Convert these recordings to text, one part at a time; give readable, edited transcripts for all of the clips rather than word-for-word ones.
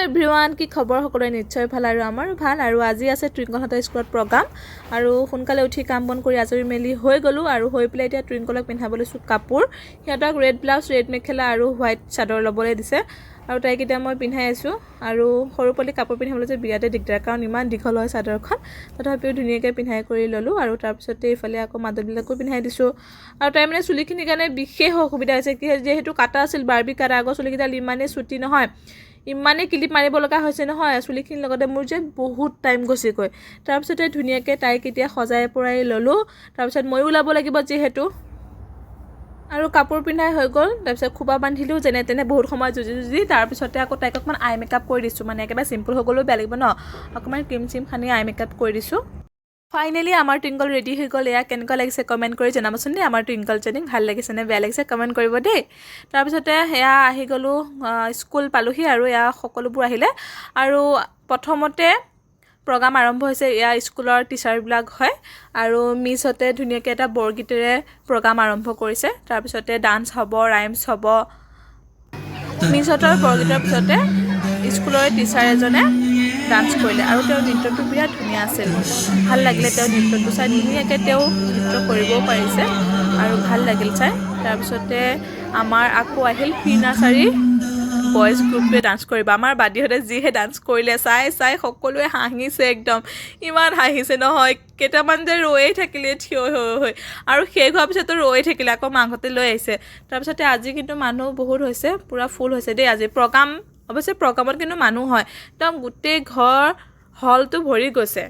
everyone কি খবৰ সকলোৰে নিশ্চয় ভাল আৰু আমাৰো ভাল আৰু আজি আছে টুইংকলহঁতৰ স্কুলত প্ৰগ্ৰাম আৰু সোনকালে উঠি কাম বন কৰি আজৰি মেলি হৈ গ'লো আৰু হৈ পেলাই এতিয়া টুইংকলক পিন্ধাব লৈছোঁ কাপোৰ সিহঁতক ৰেড ব্লাউজ ৰেড মেখেলা আৰু হোৱাইট চাদৰ ল'বলৈ দিছে আৰু তাইক এতিয়া মই পিন্ধাই আছোঁ আৰু সৰু পোৱালি কাপোৰ পিন্ধাবলৈ যে বিৰাটে দিগদাৰ কাৰণ ইমান দীঘল হয় চাদৰখন তথাপিও ধুনীয়াকৈ পিন্ধাই কৰি ল'লোঁ আৰু তাৰপিছতে এইফালে আকৌ মাদবিলাকো পিন্ধাই দিছোঁ আৰু তাই মানে চুলিখিনিৰ কাৰণে বিশেষ অসুবিধা হৈছে কি যিহেতু কাটা আছিল বাৰ্বি কাটা আগৰ চুলিকেইডাল ইমানেই চুটি নহয় ইমানেই ক্লিপ মাৰিব লগা হৈছে নহয় চুলিখিনিৰ লগতে মোৰ যে বহুত টাইম গৈছেগৈ তাৰপিছতে ধুনীয়াকৈ তাইক এতিয়া সজাই পৰাই ল'লোঁ তাৰপিছত ময়ো ওলাব লাগিব যিহেতু আৰু কাপোৰ পিন্ধাই হৈ গ'ল তাৰপিছত খোপা বান্ধিলোঁ যেনে তেনে বহুত সময় যুঁজি তাৰপিছতে আকৌ তাইক অকণমান আই মেকআপ কৰি দিছোঁ মানে একেবাৰে চিম্পল হৈ গ'লেও বেয়া লাগিব ন অকণমান ক্ৰীম চিম সানি আই মেকআপ কৰি দিছোঁ ফাইনেলি আমাৰ টুইংকল ৰেডি হৈ গ'ল এয়া কেনেকুৱা লাগিছে কমেণ্ট কৰি জনাবচোন দেই আমাৰ টুইংকলজনী ভাল লাগিছে নে বেয়া লাগিছে কমেণ্ট কৰিব দেই তাৰপিছতে সেয়া আহি গ'লোঁ স্কুল পালোহি আৰু এয়া সকলোবোৰ আহিলে আৰু প্ৰথমতে প্ৰগ্ৰাম আৰম্ভ হৈছে এয়া স্কুলৰ টিচাৰবিলাক হয় আৰু মিছতে ধুনীয়াকৈ এটা বৰগীতেৰে প্ৰগ্ৰাম আৰম্ভ কৰিছে তাৰপিছতে ডান্স হ'ব ৰাইমছ হ'ব মিছহঁতৰ বৰগীতৰ পিছতে স্কুলৰ টিচাৰ এজনে ডান্স কৰিলে আৰু তেওঁৰ নৃত্যটো বিৰাট ধুনীয়া আছিল ভাল লাগিলে তেওঁৰ নৃত্যটো চাই ধুনীয়াকৈ তেওঁ নৃত্য কৰিবও পাৰিছে আৰু ভাল লাগিল চাই তাৰপিছতে আমাৰ আকৌ আহিল প্ৰি নাৰ্চাৰী বইজ গ্ৰুপটোৱে ডান্স কৰিব আমাৰ বাদীহঁতে যিহে ডান্স কৰিলে চাই সকলোৱে হাঁহিছে একদম ইমান হাঁহিছে নহয় কেইটামান যে ৰৈয়ে থাকিলে থিয় হৈ আৰু শেষ হোৱাৰ পিছতো ৰৈ থাকিলে আকৌ মাকহঁতে লৈ আহিছে তাৰপিছতে আজি কিন্তু মানুহ বহুত হৈছে পূৰা ফুল হৈছে দেই আজি প্ৰগ্ৰাম অৱশ্যে প্ৰগ্ৰামত কিন্তু মানুহ হয় একদম গোটেই ঘৰ হলটো ভৰি গৈছে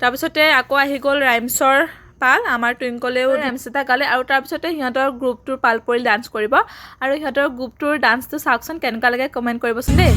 তাৰপিছতে আকৌ আহি গ'ল ৰাইমছৰ পাল আমাৰ টুইংকলেও ৰাইমছ এটা গালে আৰু তাৰপিছতে সিহঁতৰ গ্ৰুপটোৰ পাল পৰিল ডান্স কৰিব আৰু সিহঁতৰ গ্ৰুপটোৰ ডান্সটো চাওকচোন কেনেকুৱা লাগে কমেণ্ট কৰিবচোন দেই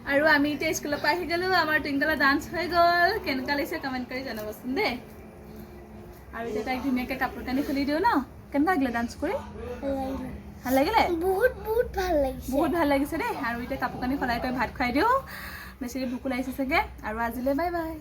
আৰু আমি এতিয়া স্কুলৰ পৰা আহি গ'লোঁ আমাৰ টুইংকলৰ ডান্স হৈ গ'ল কেনেকুৱা লাগিছে কমেণ্ট কৰি জনাবচোন দেই আৰু এতিয়া তাইক ধুনীয়াকৈ কাপোৰ কানি খুলি দিওঁ ন কেনেকুৱা লাগিলে ডান্স কৰি ভাল লাগিলে বহুত ভাল লাগিছে দেই আৰু এতিয়া কাপোৰ কানি সলাই কৰি ভাত খুৱাই দিওঁ বেছি ভোকো লাগিছে চাগে আৰু আজিলৈ বাই বাই